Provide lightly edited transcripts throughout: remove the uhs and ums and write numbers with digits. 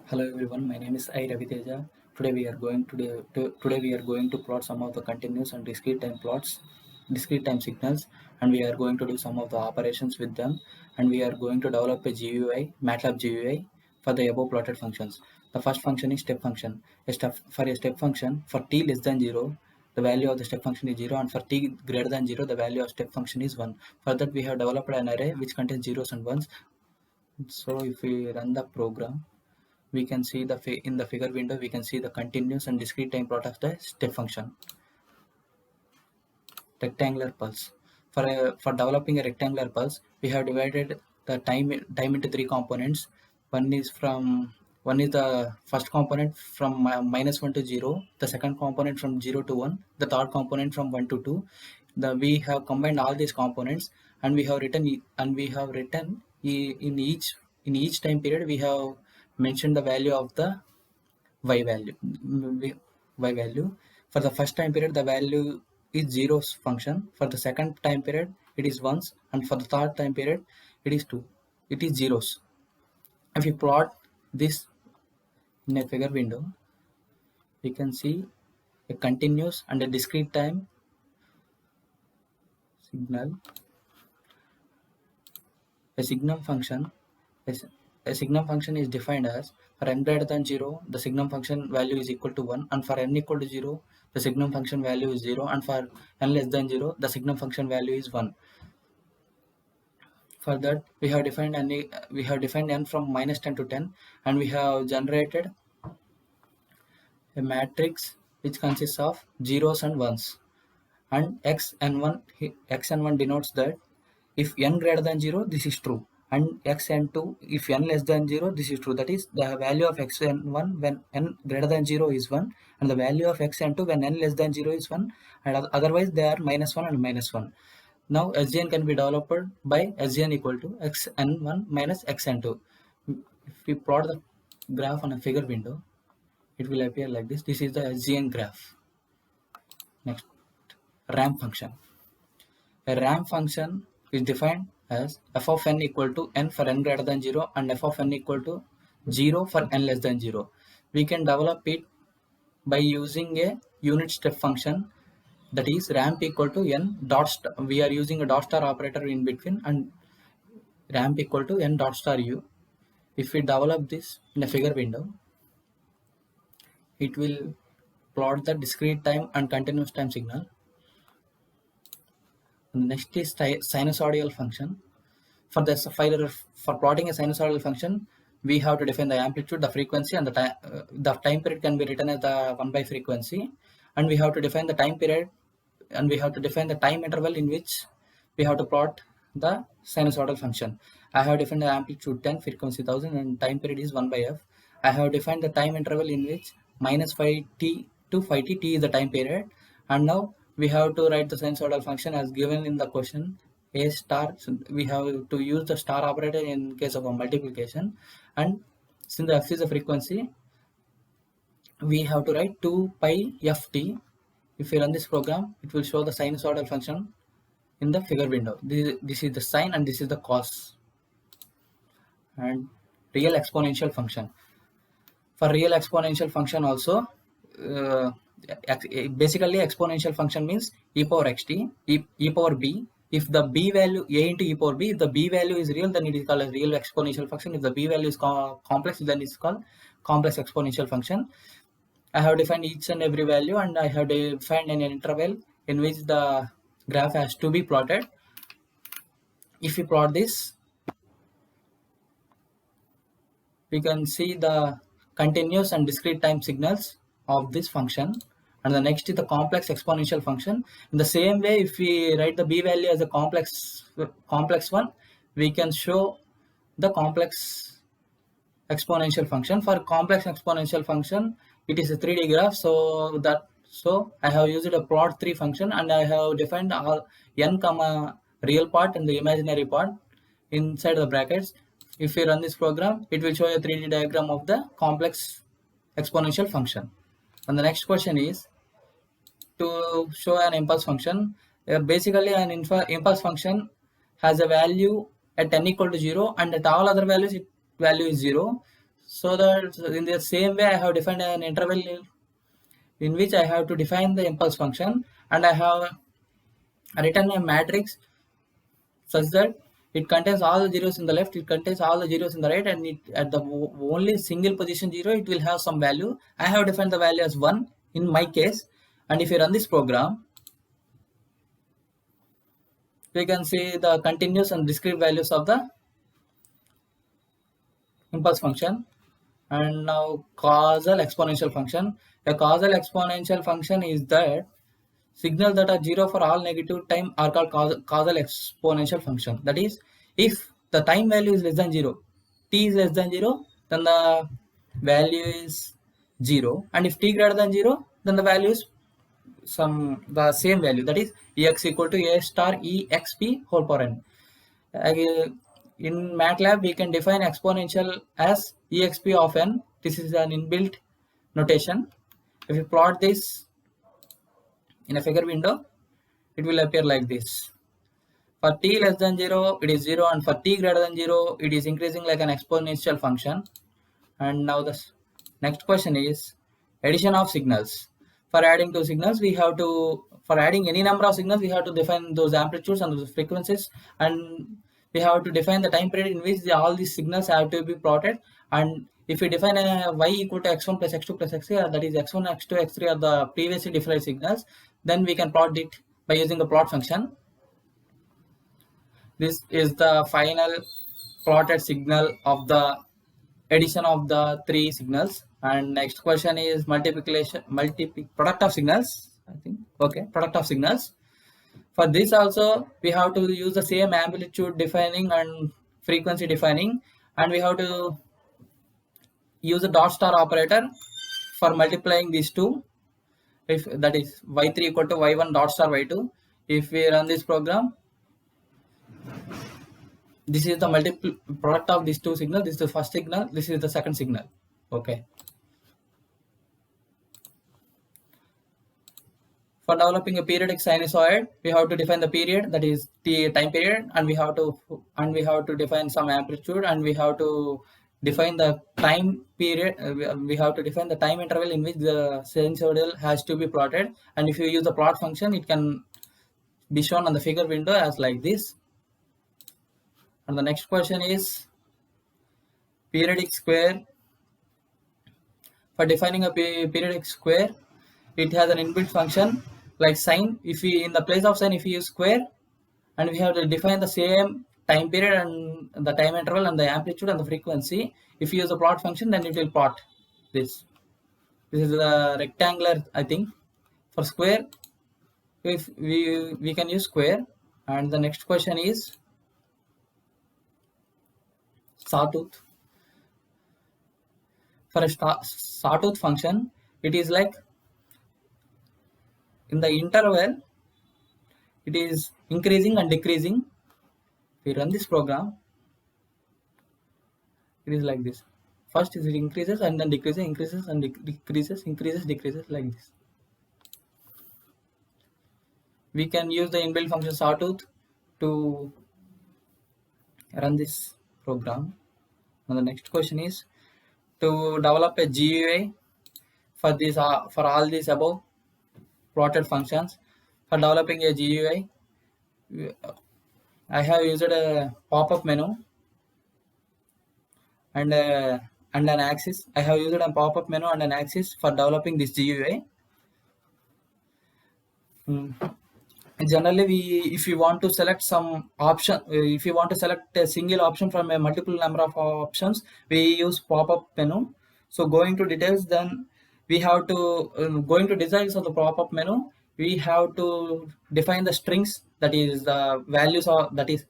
Hello everyone, my name is I Raviteja. Today we are going to plot some of the continuous and discrete time plots, discrete time signals, and we are going to do some of the operations with them, and we are going to develop a GUI, MATLAB GUI for the above plotted functions. The first function is step function. For a step function, for t less than 0, the value of the step function is 0, and for t greater than 0, the value of step function is 1. For that, we have developed an array which contains zeros and ones. So if we run the program, we can see in the figure window we can see the continuous and discrete time plot of the step function. Rectangular pulse. For developing a rectangular pulse, we have divided the time into three components. One is the first component from -1 to 0, the second component from 0 to 1, the third component from 1 to 2. We have combined all these components, and we have written in each time period we have mentioned the value of the y value. For the first time period, the value is zeros function. For the second time period, it is ones, and for the third time period, it is two. It is zeros. If you plot this in a figure window, we can see a continuous and a discrete time signal. A signum function is a signum function is defined as for n greater than 0, the signum function value is equal to 1, and for n equal to 0, the signum function value is 0, and for n less than 0, the signum function value is 1. For that, we have defined n from -10 to 10, and we have generated a matrix which consists of zeros and ones. And xn1 denotes that if n greater than 0, this is true, and xn2, if n less than 0, this is true. That is, the value of xn1 when n greater than 0 is 1, and the value of xn2 when n less than 0 is 1, and otherwise they are -1 and -1. Now SGN can be developed by SGN equal to xn1 minus xn2. If we plot the graph on a figure window, it will appear like this. This is the SGN graph. Next, ramp function. A ramp function is defined as f of n equal to n for n greater than 0 and f of n equal to 0 for n less than 0. We can develop it by using a unit step function, that is ramp equal to n dot star. We are using a dot star operator in between, and ramp equal to n dot star u. If we develop this in a figure window, it will plot the discrete time and continuous time signal. And next is sinusoidal function. For plotting a sinusoidal function, we have to define the amplitude, the frequency, and the time period can be written as the 1 by frequency, and we have to define the time period, and we have to define the time interval in which we have to plot the sinusoidal function. I have defined the amplitude 10, frequency 1000, and time period is 1 by f. I have defined the time interval in which -5t to 5t, t is the time period, and now we have to write the sinusoidal function as given in the question. A star, so we have to use the star operator in case of a multiplication, and since the f is a frequency, we have to write 2 pi ft. If we run this program, it will show the sinusoidal function in the figure window. This is the sine and this is the cos. And real exponential function. For real exponential function also, basically exponential function means e power xt, e power b. If the b value, a into e power b, if the b value is real, then it is called a real exponential function. If the b value is complex, then it's called complex exponential function. I have defined each and every value, and I have defined an interval in which the graph has to be plotted. If we plot this, we can see the continuous and discrete time signals of this function. And the next is the complex exponential function. In the same way, if we write the b value as a complex one, we can show the complex exponential function. For complex exponential function, it is a 3D graph, so I have used a plot 3 function, and I have defined all n comma real part and the imaginary part inside the brackets. If we run this program, it will show a 3D diagram of the complex exponential function. And the next question is to show an impulse function. Basically, an impulse function has a value at n equal to 0, and at all other values, its value is 0. So that in the same way I have defined an interval in which I have to define the impulse function, and I have written a matrix such that it contains all the zeros in the left, it contains all the zeros in the right, and it at the only single position 0 it will have some value. I have defined the value as 1 in my case, and if you run this program, we can see the continuous and discrete values of the impulse function. And now causal exponential function. A causal exponential function is that signals that are 0 for all negative time are called causal exponential function. That is, if the time value is less than 0, t is less than 0, then the value is 0, and if t greater than 0, then the value is the same value, that is ex equal to a star exp whole power n. In MATLAB, we can define exponential as exp of n. This is an inbuilt notation. If you plot this in a figure window, it will appear like this. For t less than 0, it is 0, and for t greater than 0, it is increasing like an exponential function. And now the next question is addition of signals. For adding two signals, for adding any number of signals, we have to define those amplitudes and those frequencies, and we have to define the time period in which all these signals have to be plotted. And if we define a y equal to x1 plus x2 plus x3, that is x1, x2, x3 are the previously defined signals, then we can plot it by using the plot function. This is the final plotted signal of the addition of the three signals. And next question is product of signals, I think. Okay, product of signals. For this also, we have to use the same amplitude defining and frequency defining, and we have to use a dot star operator for multiplying these two. If that is y3 equal to y1 dot star y2. If we run this program, this is the multiple product of these two signals. This is the first signal, this is the second signal. Okay. For developing a periodic sinusoid, we have to define the period, that is the time period, and we have to define some amplitude, and we have to define the time period. We have to define the time interval in which the sinusoidal has to be plotted. And if you use the plot function, it can be shown on the figure window as like this. And the next question is periodic square. For defining a periodic square, it has an inbuilt function like sine. If we, in the place of sine, if we use square, and we have to define the same time period and the time interval and the amplitude and the frequency. If you use the plot function, then it will plot this. This is the rectangular, I think. For square, if we can use square. And the next question is sawtooth. For a sawtooth function, it is like in the interval, it is increasing and decreasing. If we run this program, it is like this. First is it increases and then decreases, increases and decreases, increases, decreases, like this. We can use the inbuilt function sawtooth to run this program. Now the next question is to develop a GUI for this for all these above plotted functions. For developing a GUI, I have used a pop-up menu and an axis. I have used a pop-up menu and an axis for developing this GUI. Generally, if you want to select some option, if you want to select a single option from a multiple number of options, we use pop-up menu. So going to details, then we have to going to details of the pop-up menu. We have to define the strings, that is the values of, that is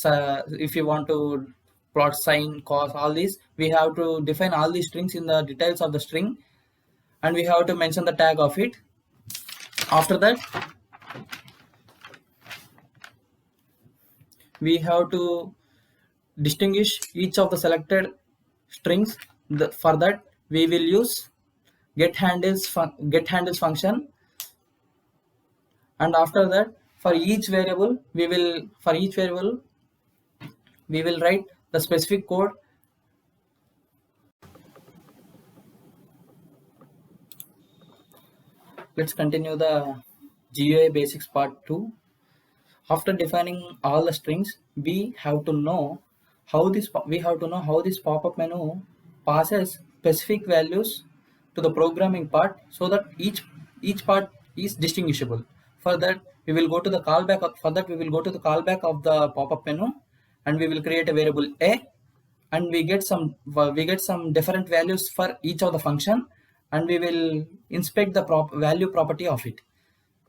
if you want to plot sine, cos, all these, we have to define all these strings in the details of the string, and we have to mention the tag of it. After that, we have to distinguish each of the selected strings. For that, we will use getHandles function, and after that, for each variable we will write the specific code let's continue the GUI basics part 2. After defining all the strings, we have to know how this pop-up menu passes specific values to the programming part, so that each part is distinguishable. For that we will go to the callback of the pop-up menu, and we will create a variable a, and we get some different values for each of the function, and we will inspect the value property of it.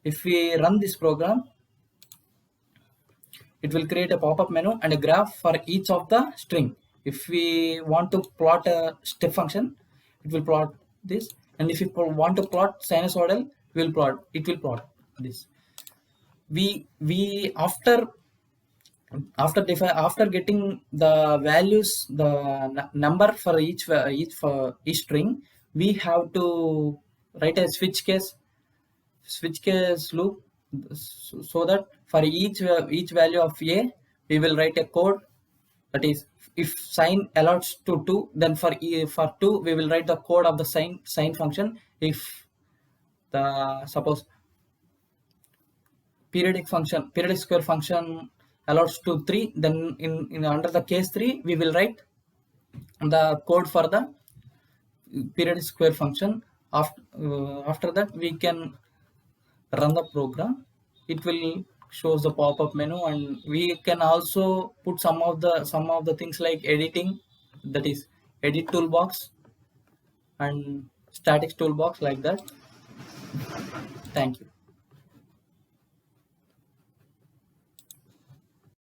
If we run this program, it will create a pop-up menu and a graph for each of the string. If we want to plot a step function, it will plot this, and if you want to plot sinusoidal, it will plot this. We after getting the values, the number for each string, we have to write a switch case loop, so that for each value of a, we will write a code. That is, if sign allows to 2, then for 2 we will write the code of the sign function. If the suppose periodic square function allows to 3, then in under the case 3 we will write the code for the periodic square function. After that we can run the program. It will shows the pop-up menu, and we can also put some of the things like editing, that is edit toolbox and statics toolbox, like that. Thank you.